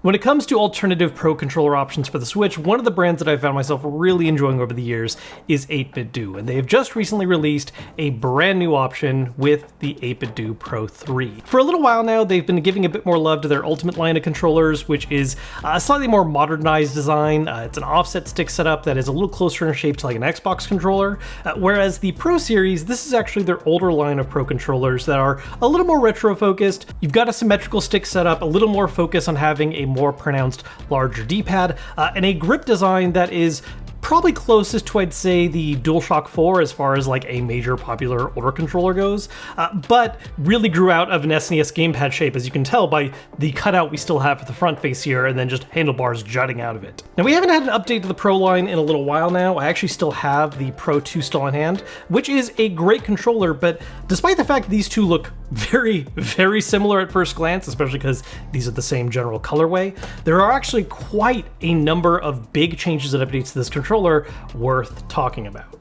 When it comes to alternative Pro controller options for the Switch, one of the brands that I've found myself really enjoying over the years is 8bitdo, and they have just recently released a brand new option with the 8bitdo Pro 3. For a little while now, they've been giving a bit more love to their Ultimate line of controllers, which is a slightly more modernized design. It's an offset stick setup that is a little closer in shape to like an Xbox controller, whereas the Pro series, this is actually their older line of Pro controllers that are a little more retro focused. You've got a symmetrical stick setup, a little more focus on having a more pronounced larger D-pad, and a grip design that is probably closest to, I'd say, the DualShock 4 as far as like a major popular older controller goes, but really grew out of an SNES gamepad shape, as you can tell by the cutout we still have for the front face here, and then just handlebars jutting out of it. Now, we haven't had an update to the Pro line in a little while now. I actually still have the Pro 2 still in hand, which is a great controller, but despite the fact these two look very, very similar at first glance, especially because these are the same general colorway, there are actually quite a number of big changes and updates to this controller worth talking about.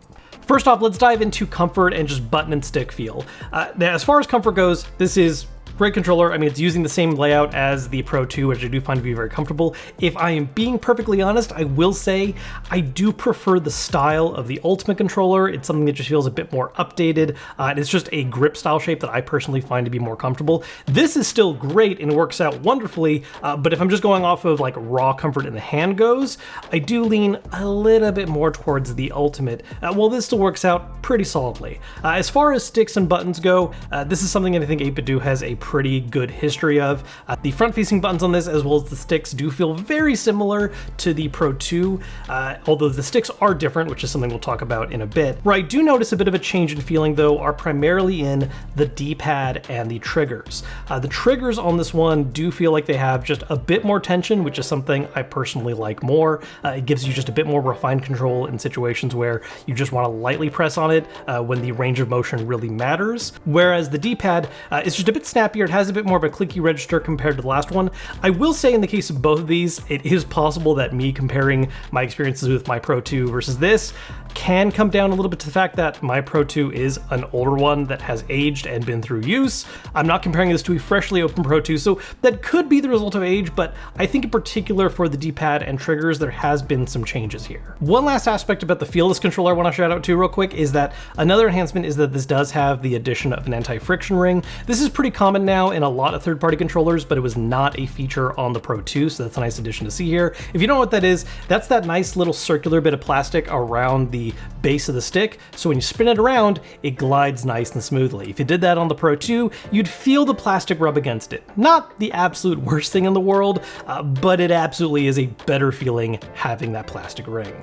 First off, let's dive into comfort and just button and stick feel. Now, as far as comfort goes, this is great controller. I mean, it's using the same layout as the Pro 2, which I do find to be very comfortable. If I am being perfectly honest, I will say I do prefer the style of the Ultimate controller. It's something that just feels a bit more updated, and it's just a grip style shape that I personally find to be more comfortable. This is still great and works out wonderfully, but if I'm just going off of like raw comfort in the hand goes, I do lean a little bit more towards the Ultimate, while this still works out pretty solidly. As far as sticks and buttons go, this is something that I think 8bitdo has a pretty good history of. The front-facing buttons on this, as well as the sticks, do feel very similar to the Pro 2, although the sticks are different, which is something we'll talk about in a bit. Where I do notice a bit of a change in feeling, though, are primarily in the D-pad and the triggers. The triggers on this one do feel like they have just a bit more tension, which is something I personally like more. It gives you just a bit more refined control in situations where you just want to lightly press on it when the range of motion really matters. Whereas the D-pad is just a bit snappier. It has a bit more of a clicky register compared to the last one. I will say in the case of both of these, it is possible that me comparing my experiences with my Pro 2 versus this can come down a little bit to the fact that my Pro 2 is an older one that has aged and been through use. I'm not comparing this to a freshly open Pro 2, so that could be the result of age, but I think in particular for the D-pad and triggers, there has been some changes here. One last aspect about the feel of this controller I want to shout out to real quick is that another enhancement is that this does have the addition of an anti-friction ring. This is pretty common now in a lot of third-party controllers, but it was not a feature on the Pro 2, so that's a nice addition to see here. If you don't know what that is, that's that nice little circular bit of plastic around the base of the stick, so when you spin it around, it glides nice and smoothly. If you did that on the Pro 2, you'd feel the plastic rub against it. Not the absolute worst thing in the world, but it absolutely is a better feeling having that plastic ring.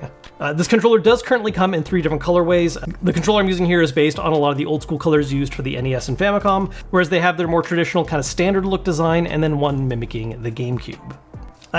This controller does currently come in 3 different colorways. The controller I'm using here is based on a lot of the old school colors used for the NES and Famicom, whereas they have their more traditional kind of standard look design, and then one mimicking the GameCube.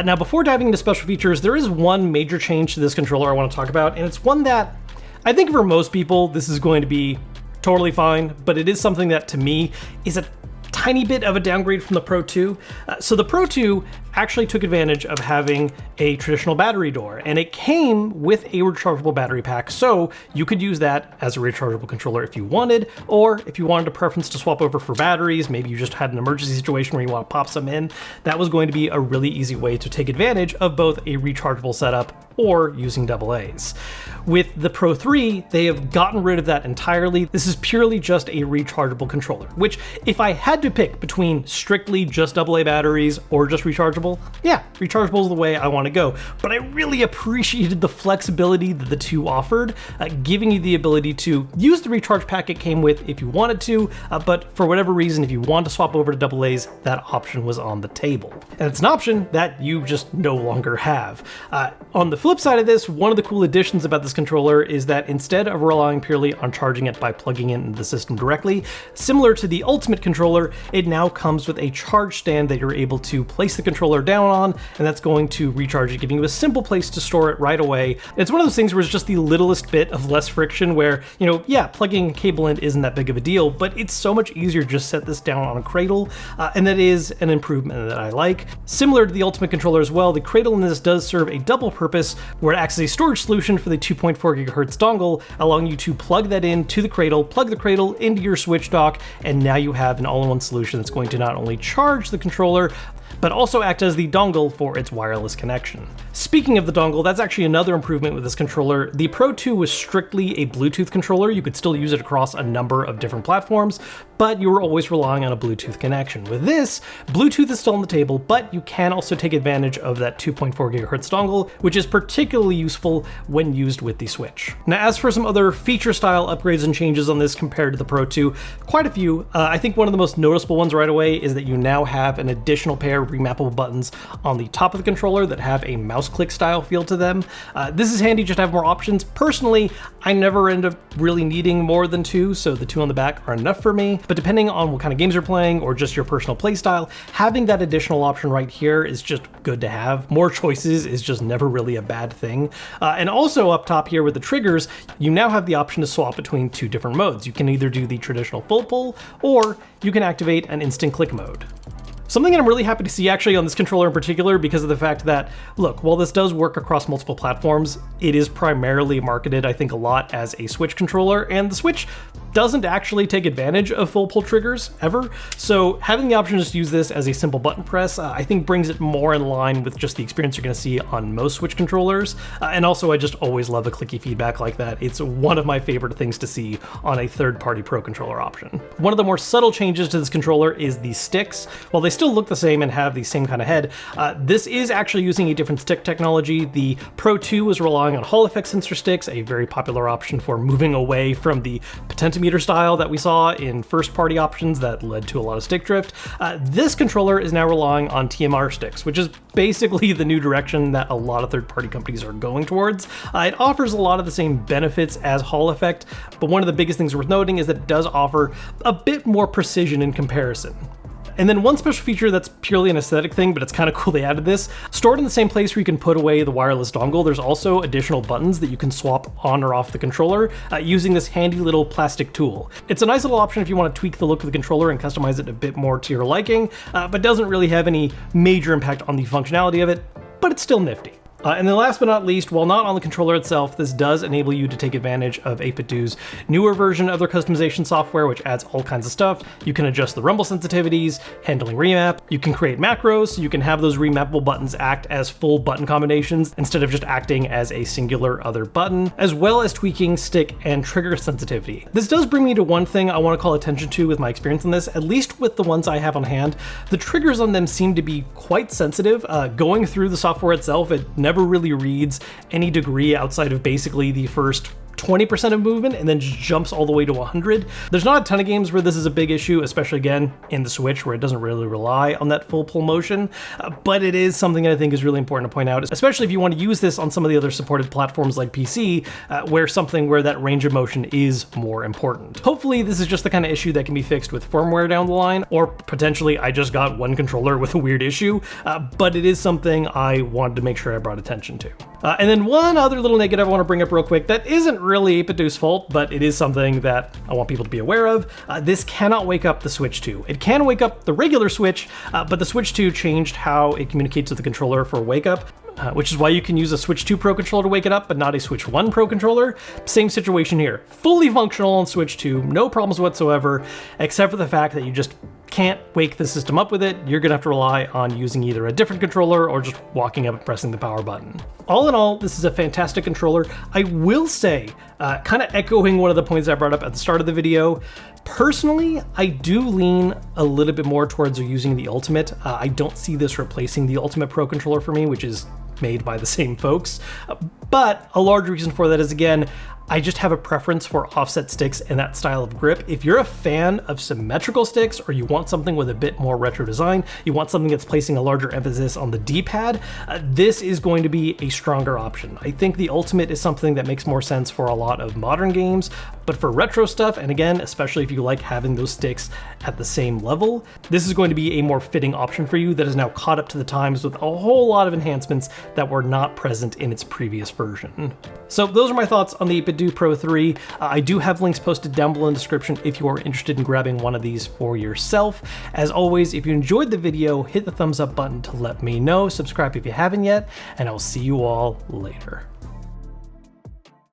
Now, before diving into special features, there is one major change to this controller I want to talk about, and it's one that I think for most people this is going to be totally fine, but it is something that to me is a tiny bit of a downgrade from the Pro 2. So the Pro 2 actually took advantage of having a traditional battery door, and it came with a rechargeable battery pack, so you could use that as a rechargeable controller if you wanted, or if you wanted a preference to swap over for batteries, maybe you just had an emergency situation where you want to pop some in, that was going to be a really easy way to take advantage of both a rechargeable setup or using AA's. With the Pro 3, they have gotten rid of that entirely. This is purely just a rechargeable controller, which if I had to pick between strictly just AA batteries or just rechargeable, yeah, rechargeable is the way I want to go. But I really appreciated the flexibility that the two offered, giving you the ability to use the recharge pack it came with if you wanted to, but for whatever reason, if you want to swap over to AA's, that option was on the table. And it's an option that you just no longer have. On the flip side of this, one of the cool additions about this controller is that instead of relying purely on charging it by plugging it into the system directly, similar to the Ultimate controller, it now comes with a charge stand that you're able to place the controller down on, and that's going to recharge it, giving you a simple place to store it right away. It's one of those things where it's just the littlest bit of less friction where, you know, yeah, plugging a cable in isn't that big of a deal, but it's so much easier to just set this down on a cradle, and that is an improvement that I like. Similar to the Ultimate controller as well, the cradle in this does serve a double purpose where it acts as a storage solution for the 2.4 gigahertz dongle, allowing you to plug that in to the cradle, plug the cradle into your Switch dock, and now you have an all-in-one solution that's going to not only charge the controller, but also act as the dongle for its wireless connection. Speaking of the dongle, that's actually another improvement with this controller. The Pro 2 was strictly a Bluetooth controller. You could still use it across a number of different platforms, but you were always relying on a Bluetooth connection. With this, Bluetooth is still on the table, but you can also take advantage of that 2.4 gigahertz dongle, which is particularly useful when used with the Switch. Now, as for some other feature style upgrades and changes on this compared to the Pro 2, quite a few. I think one of the most noticeable ones right away is that you now have an additional pair of remappable buttons on the top of the controller that have a mouse click style feel to them. This is handy just to have more options. Personally, I never end up really needing more than two, so the two on the back are enough for me. But depending on what kind of games you're playing or just your personal playstyle, having that additional option right here is just good to have. More choices is just never really a bad thing. And also up top here with the triggers, you now have the option to swap between two different modes. You can either do the traditional full pull, or you can activate an instant click mode. Something that I'm really happy to see actually on this controller in particular, because of the fact that, look, while this does work across multiple platforms, it is primarily marketed, I think, a lot as a Switch controller, and the Switch doesn't actually take advantage of full pull triggers ever. So having the option to just use this as a simple button press, I think brings it more in line with just the experience you're going to see on most Switch controllers. And also, I just always love a clicky feedback like that. It's one of my favorite things to see on a third-party Pro controller option. One of the more subtle changes to this controller is the sticks. While they still look the same and have the same kind of head, this is actually using a different stick technology. The Pro 2 was relying on Hall effect sensor sticks, a very popular option for moving away from the potentiometer style that we saw in first-party options that led to a lot of stick drift. This controller is now relying on TMR sticks, which is basically the new direction that a lot of third-party companies are going towards. It offers a lot of the same benefits as Hall effect, but one of the biggest things worth noting is that it does offer a bit more precision in comparison. And then one special feature that's purely an aesthetic thing, but it's kind of cool they added this. Stored in the same place where you can put away the wireless dongle, there's also additional buttons that you can swap on or off the controller using this handy little plastic tool. It's a nice little option if you want to tweak the look of the controller and customize it a bit more to your liking, but doesn't really have any major impact on the functionality of it, but it's still nifty. And then last but not least, while not on the controller itself, this does enable you to take advantage of 8bitdo's newer version of their customization software, which adds all kinds of stuff. You can adjust the rumble sensitivities, handling remap, you can create macros, so you can have those remappable buttons act as full button combinations instead of just acting as a singular other button, as well as tweaking stick and trigger sensitivity. This does bring me to one thing I want to call attention to with my experience on this, at least with the ones I have on hand. The triggers on them seem to be quite sensitive. Going through the software itself, it never really reads any degree outside of basically the first 20% of movement and then just jumps all the way to 100. There's not a ton of games where this is a big issue, especially again in the Switch where it doesn't really rely on that full pull motion, but it is something that I think is really important to point out, especially if you want to use this on some of the other supported platforms like PC, where that range of motion is more important. Hopefully this is just the kind of issue that can be fixed with firmware down the line, or potentially I just got one controller with a weird issue, but it is something I wanted to make sure I brought attention to. And then one other little negative I want to bring up real quick that isn't really 8bitdo's fault, but it is something that I want people to be aware of. This cannot wake up the Switch 2. It can wake up the regular Switch, but the Switch 2 changed how it communicates with the controller for wake up. Which is why you can use a Switch 2 Pro controller to wake it up, but not a Switch 1 Pro controller. Same situation here. Fully functional on Switch 2, no problems whatsoever, except for the fact that you just can't wake the system up with it. You're gonna have to rely on using either a different controller or just walking up and pressing the power button. All in all, this is a fantastic controller. I will say, kind of echoing one of the points I brought up at the start of the video, personally, I do lean a little bit more towards using the Ultimate. I don't see this replacing the Ultimate Pro controller for me, which is made by the same folks. But a large reason for that is, again, I just have a preference for offset sticks and that style of grip. If you're a fan of symmetrical sticks, or you want something with a bit more retro design, you want something that's placing a larger emphasis on the D-pad, this is going to be a stronger option. I think the Ultimate is something that makes more sense for a lot of modern games, but for retro stuff, and again, especially if you like having those sticks at the same level, this is going to be a more fitting option for you that is now caught up to the times with a whole lot of enhancements that were not present in its previous version. So those are my thoughts on the 8bitdo Pro 3. I do have links posted down below in the description if you are interested in grabbing one of these for yourself. As always, if you enjoyed the video, hit the thumbs up button to let me know, subscribe if you haven't yet, and I'll see you all later.